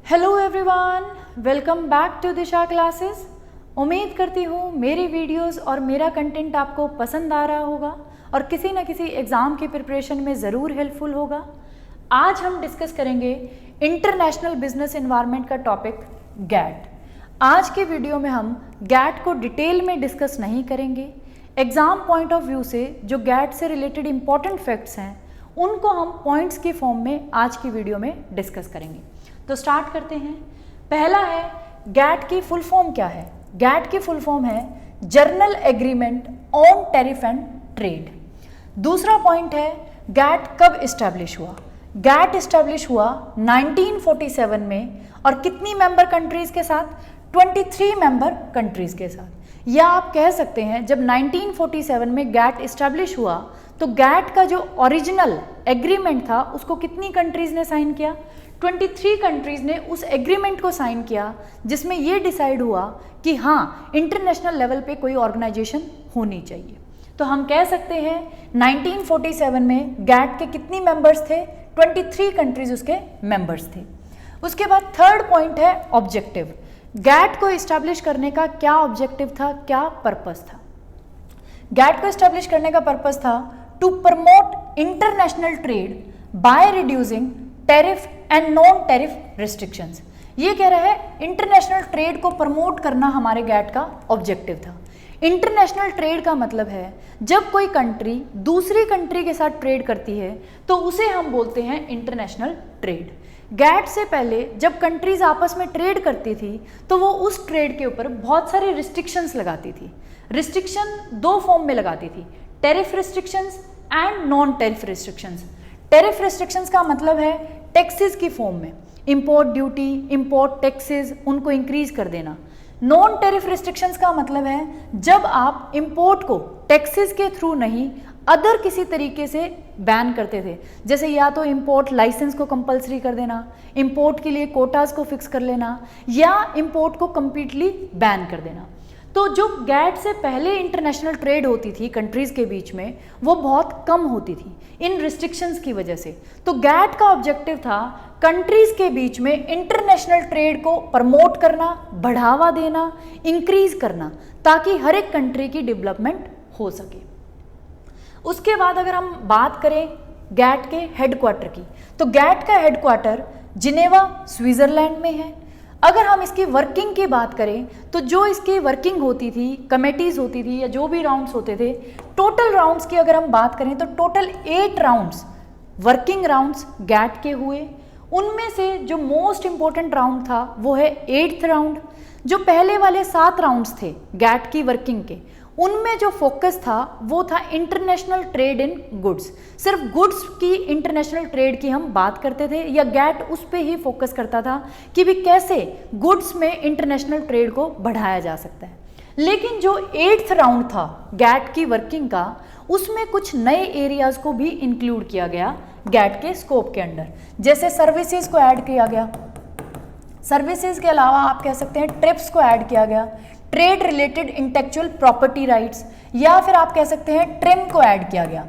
Hello everyone, welcome back to Disha classes. उम्मीद करती हूँ मेरी वीडियोस और मेरा कंटेंट आपको पसंद आ रहा होगा और किसी न किसी एग्ज़ाम की प्रिपरेशन में ज़रूर हेल्पफुल होगा। आज हम डिस्कस करेंगे इंटरनेशनल बिजनेस एनवायरनमेंट का टॉपिक गैट। आज के वीडियो में हम गैट को डिटेल में डिस्कस नहीं करेंगे। एग्ज़ाम पॉइंट ऑफ व्यू से जो गैट से रिलेटेड इंपॉर्टेंट फैक्ट्स हैं उनको हम पॉइंट्स के फॉर्म में आज की वीडियो में डिस्कस करेंगे। तो स्टार्ट करते हैं। पहला है गैट की फुल फॉर्म क्या है। गैट की फुल फॉर्म है journal agreement on tariff and trade. दूसरा पॉइंट है गैट कब इस्टेब्लिश हुआ। गैट इस्टेब्लिश हुआ 1947 में और कितनी मेंबर कंट्रीज के साथ? 23 मेंबर कंट्रीज के साथ। या आप कह सकते हैं जब 1947 में गैट इस्टेब्लिश हुआ तो गैट का जो ओरिजिनल एग्रीमेंट था उसको कितनी कंट्रीज ने साइन किया? 23 कंट्रीज ने उस एग्रीमेंट को साइन किया जिसमें ये डिसाइड हुआ कि हाँ, इंटरनेशनल लेवल पे कोई ऑर्गेनाइजेशन होनी चाहिए। तो हम कह सकते हैं 1947 में गैट के कितनी मेंबर्स थे? 23 कंट्रीज उसके मेंबर्स थे। उसके बाद थर्ड पॉइंट है ऑब्जेक्टिव। गैट को इस्टेब्लिश करने का क्या ऑब्जेक्टिव था, क्या पर्पस था? गैट को इस्टेब्लिश करने का पर्पस था to promote international trade by reducing tariff and non tariff restrictions. ये कह रहा है इंटरनेशनल ट्रेड को प्रमोट करना हमारे गैट का ऑब्जेक्टिव था। इंटरनेशनल ट्रेड का मतलब है जब कोई कंट्री दूसरी कंट्री के साथ ट्रेड करती है तो उसे हम बोलते हैं इंटरनेशनल ट्रेड। गैट से पहले जब कंट्रीज आपस में ट्रेड करती थी तो वो उस ट्रेड के ऊपर बहुत सारी रिस्ट्रिक्शंस लगाती थी। रिस्ट्रिक्शन दो फॉर्म में लगाती थी, tariff restrictions and non tariff restrictions. Tariff restrictions का मतलब है टैक्सेस की फॉर्म में, इंपोर्ट ड्यूटी, इंपोर्ट टैक्सेस, उनको इंक्रीज कर देना। नॉन टैरिफ रिस्ट्रिक्शंस का मतलब है जब आप इंपोर्ट को टैक्सेस के थ्रू नहीं अदर किसी तरीके से बैन करते थे, जैसे या तो इंपोर्ट लाइसेंस को कंपलसरी कर देना, इंपोर्ट के लिए कोटास को फिक्स कर लेना, या इंपोर्ट को कंप्लीटली बैन कर देना। तो जो गैट से पहले इंटरनेशनल ट्रेड होती थी कंट्रीज के बीच में वो बहुत कम होती थी इन रिस्ट्रिक्शंस की वजह से। तो गैट का ऑब्जेक्टिव था कंट्रीज के बीच में इंटरनेशनल ट्रेड को प्रमोट करना, बढ़ावा देना, इंक्रीज करना, ताकि हर एक कंट्री की डेवलपमेंट हो सके। उसके बाद अगर हम बात करें गैट के हेडक्वार्टर की, तो गैट का हेडक्वार्टर जिनेवा स्विट्जरलैंड में है। अगर हम इसकी वर्किंग की बात करें तो जो इसकी वर्किंग होती थी, कमेटीज होती थी या जो भी राउंड्स होते थे, टोटल राउंड्स की अगर हम बात करें तो total 8 rounds working rounds GATT के हुए। उनमें से जो मोस्ट इंपॉर्टेंट राउंड था वो है 8th राउंड। जो पहले वाले 7 राउंड्स थे गैट की वर्किंग के, उनमें जो फोकस था वो था इंटरनेशनल ट्रेड इन गुड्स। सिर्फ गुड्स की इंटरनेशनल ट्रेड की हम बात करते थे, या गैट उस पे ही फोकस करता था कि भी कैसे गुड्स में इंटरनेशनल ट्रेड को बढ़ाया जा सकता है। लेकिन जो 8th राउंड था गैट की वर्किंग का, उसमें कुछ नए एरियाज को भी इंक्लूड किया गया गैट के स्कोप के अंडर। जैसे सर्विसेज को ऐड किया गया, सर्विसेज के अलावा आप कह सकते हैं ट्रिप्स को ऐड किया गया, trade related intellectual property rights, या फिर आप कह सकते हैं ट्रिम को ऐड किया गया,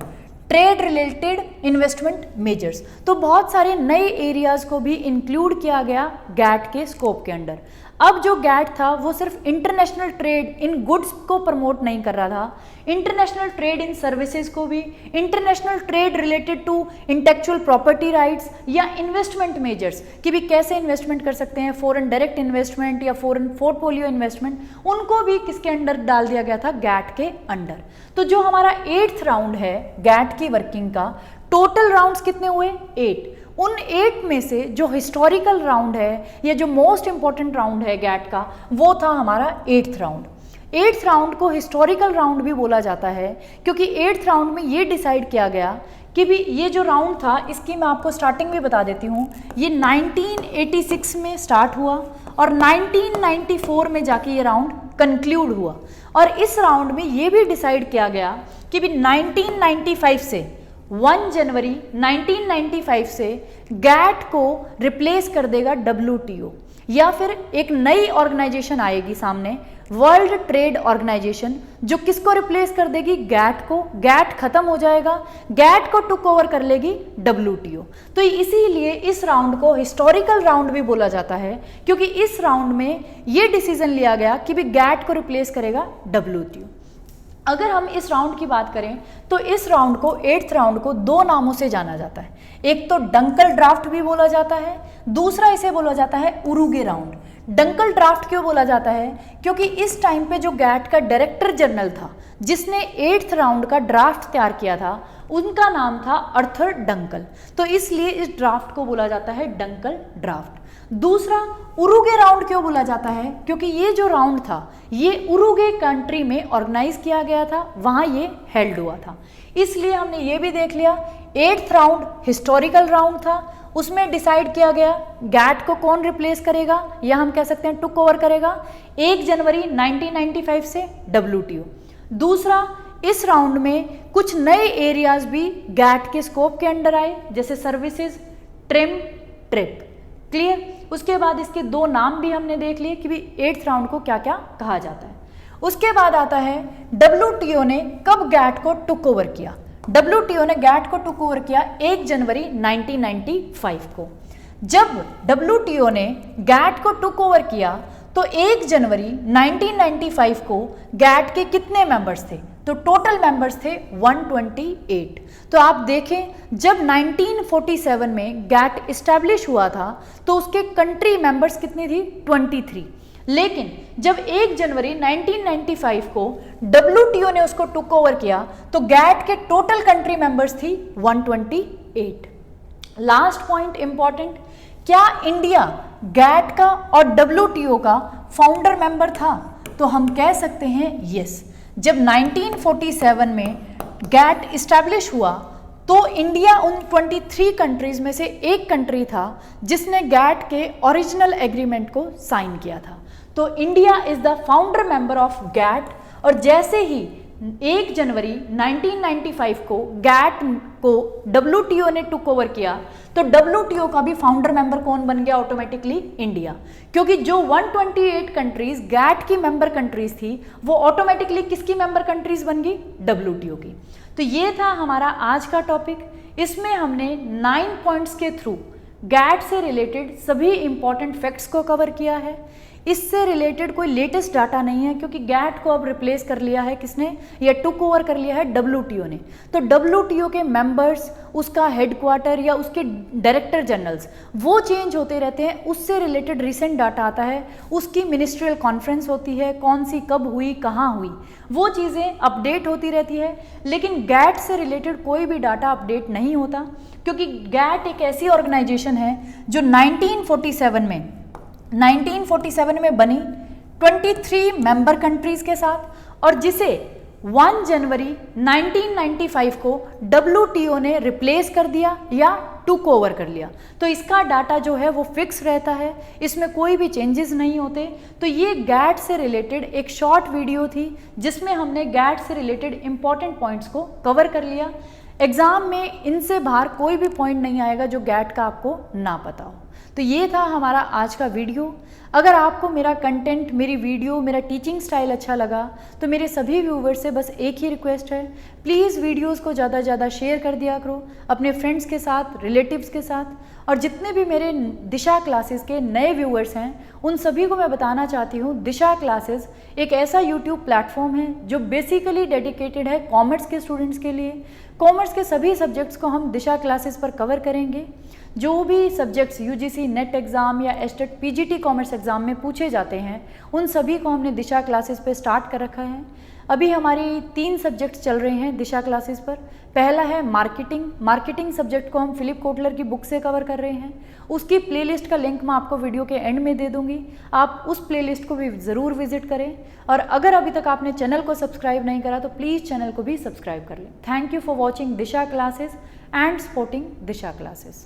ट्रेड रिलेटेड इन्वेस्टमेंट मेजर्स। तो बहुत सारे नए एरियाज को भी इंक्लूड किया गया गैट के स्कोप के अंडर। अब जो गैट था वो सिर्फ इंटरनेशनल ट्रेड इन गुड्स को प्रमोट नहीं कर रहा था, इंटरनेशनल ट्रेड इन सर्विसेज को भी, international trade related to intellectual property rights या इन्वेस्टमेंट मेजर्स कि भी कैसे इन्वेस्टमेंट कर सकते हैं, फॉरेन डायरेक्ट इन्वेस्टमेंट या फॉरेन पोर्टफोलियो इन्वेस्टमेंट, उनको भी किसके अंडर डाल दिया गया था? गैट के अंडर। तो जो हमारा 8th राउंड है गैट की वर्किंग का, टोटल राउंड्स कितने हुए? 8। उन 8 में से जो हिस्टोरिकल राउंड है या जो मोस्ट इंपॉर्टेंट राउंड है गैट का, वो था हमारा 8th राउंड। 8th राउंड को हिस्टोरिकल राउंड भी बोला जाता है क्योंकि 8th राउंड में ये डिसाइड किया गया कि भी ये जो राउंड था, इसकी मैं आपको स्टार्टिंग भी बता देती हूँ। ये 1986 में स्टार्ट हुआ और 1994 में जाके ये राउंड कंक्लूड हुआ। और इस राउंड में ये भी डिसाइड किया गया कि भी 1995 से 1 जनवरी 1995 से गैट को रिप्लेस कर देगा WTO, या फिर एक नई ऑर्गेनाइजेशन आएगी सामने वर्ल्ड ट्रेड ऑर्गेनाइजेशन, जो किसको रिप्लेस कर देगी, गैट को। गैट खत्म हो जाएगा, गैट को टुक ओवर कर लेगी WTO। तो इसीलिए इस राउंड को हिस्टोरिकल राउंड भी बोला जाता है, क्योंकि इस राउंड में ये डिसीजन लिया गया कि भी गैट को रिप्लेस करेगा WTO। अगर हम इस राउंड की बात करें तो इस राउंड को, 8th राउंड को 2 नामों से जाना जाता है। एक तो डंकल ड्राफ्ट भी बोला जाता है, दूसरा इसे बोला जाता है उरुगे राउंड। डंकल ड्राफ्ट क्यों बोला जाता है, क्योंकि इस टाइम पे जो गैट का डायरेक्टर जनरल था, जिसने 8th राउंड का ड्राफ्ट तैयार किया था, उनका नाम था अर्थर डंकल। तो इसलिए इस ड्राफ्ट को बोला जाता है डंकल ड्राफ्ट। दूसरा, उरुगे राउंड क्यों बोला जाता है, क्योंकि ये जो राउंड था ये उरुगे कंट्री में ऑर्गेनाइज किया गया था, वहां ये हेल्ड हुआ था। इसलिए हमने ये भी देख लिया, 8th राउंड हिस्टोरिकल राउंड था, उसमें डिसाइड किया गया गैट को कौन रिप्लेस करेगा, या हम कह सकते हैं टुक ओवर करेगा, 1 जनवरी 1995 से WTO। दूसरा, इस राउंड में कुछ नए एरियाज भी गैट के स्कोप के अंडर आए, जैसे सर्विसेज, ट्रिम, ट्रिप। क्लियर। उसके बाद इसके 2 नाम भी हमने देख लिए कि भी 8th राउंड को क्या क्या कहा जाता है। उसके बाद आता है WTO ने कब गैट को टुक ओवर किया। WTO ने गैट को टुक ओवर किया 1 जनवरी 1995 को। जब WTO ने गैट को टुक ओवर किया तो 1 जनवरी 1995 को गैट के कितने मेंबर्स थे, तो टोटल मेंबर्स थे 128। तो आप देखें, जब 1947 में गैट इस्टेब्लिश हुआ था तो उसके कंट्री मेंबर्स कितनी थी, 23। लेकिन जब 1 जनवरी 1995 को WTO ने उसको टुक ओवर किया तो गैट के टोटल कंट्री मेंबर्स थी 128। लास्ट पॉइंट इंपॉर्टेंट, क्या इंडिया गैट का और WTO का फाउंडर मेंबर था, तो हम कह सकते हैं यस। जब 1947 में गैट इस्टेब्लिश हुआ तो इंडिया उन 23 कंट्रीज में से एक कंट्री था जिसने गैट के ओरिजिनल एग्रीमेंट को साइन किया था। तो India is the founder member of GATT. और जैसे ही 1 जनवरी 1995 को गैट को WTO ने टुक ओवर किया तो WTO का भी फाउंडर मेंबर कौन बन गया, ऑटोमेटिकली इंडिया। क्योंकि जो 128 कंट्रीज गैट की मेंबर कंट्रीज थी वो ऑटोमेटिकली किसकी मेंबर कंट्रीज बन गई, WTO की। तो ये था हमारा आज का टॉपिक। इसमें हमने 9 पॉइंट्स के थ्रू गैट से रिलेटेड सभी इंपॉर्टेंट फैक्ट्स को कवर किया है। इससे रिलेटेड कोई लेटेस्ट डाटा नहीं है, क्योंकि गैट को अब रिप्लेस कर लिया है किसने, या टुक ओवर कर लिया है WTO ने। तो WTO के मेंबर्स, उसका हेडक्वार्टर या उसके डायरेक्टर जनरल्स वो चेंज होते रहते हैं। उससे रिलेटेड रिसेंट डाटा आता है, उसकी मिनिस्ट्रियल कॉन्फ्रेंस होती है, कौन सी कब हुई, कहाँ हुई, वो चीज़ें अपडेट होती रहती है। लेकिन गैट से रिलेटेड कोई भी डाटा अपडेट नहीं होता, क्योंकि गैट एक ऐसी ऑर्गेनाइजेशन है जो 1947 में बनी 23 मेंबर कंट्रीज के साथ, और जिसे 1 जनवरी 1995 को WTO ने रिप्लेस कर दिया या टुक ओवर कर लिया। तो इसका डाटा जो है वो फिक्स रहता है, इसमें कोई भी चेंजेस नहीं होते। तो ये गैट से रिलेटेड एक शॉर्ट वीडियो थी जिसमें हमने गैट से रिलेटेड इंपॉर्टेंट पॉइंट्स को कवर कर लिया। एग्जाम में इनसे बाहर कोई भी पॉइंट नहीं आएगा जो गैट का आपको ना पता हो। तो ये था हमारा आज का वीडियो। अगर आपको मेरा कंटेंट, मेरी वीडियो, मेरा टीचिंग स्टाइल अच्छा लगा तो मेरे सभी व्यूवर्स से बस एक ही रिक्वेस्ट है, प्लीज़ वीडियोस को ज़्यादा से ज़्यादा शेयर कर दिया करो अपने फ्रेंड्स के साथ, रिलेटिव्स के साथ। और जितने भी मेरे दिशा क्लासेस के नए व्यूवर्स हैं उन सभी को मैं बताना चाहती हूँ, दिशा क्लासेस एक ऐसा यूट्यूब प्लेटफॉर्म है जो बेसिकली डेडिकेटेड है कॉमर्स के स्टूडेंट्स के लिए। कॉमर्स के सभी सब्जेक्ट्स को हम दिशा क्लासेस पर कवर करेंगे। जो भी सब्जेक्ट्स UGC नेट एग्ज़ाम या एस्टेट PGT कॉमर्स एग्ज़ाम में पूछे जाते हैं उन सभी को हमने दिशा क्लासेस पे स्टार्ट कर रखा है। अभी हमारी 3 सब्जेक्ट्स चल रहे हैं दिशा क्लासेस पर। पहला है मार्केटिंग सब्जेक्ट को हम फिलिप कोटलर की बुक से कवर कर रहे हैं। उसकी प्लेलिस्ट का लिंक मैं आपको वीडियो के एंड में दे दूंगी, आप उस प्लेलिस्ट को भी ज़रूर विजिट करें। और अगर अभी तक आपने चैनल को सब्सक्राइब नहीं करा तो प्लीज़ चैनल को भी सब्सक्राइब कर लें। Thank you for watching Disha classes and supporting Disha classes.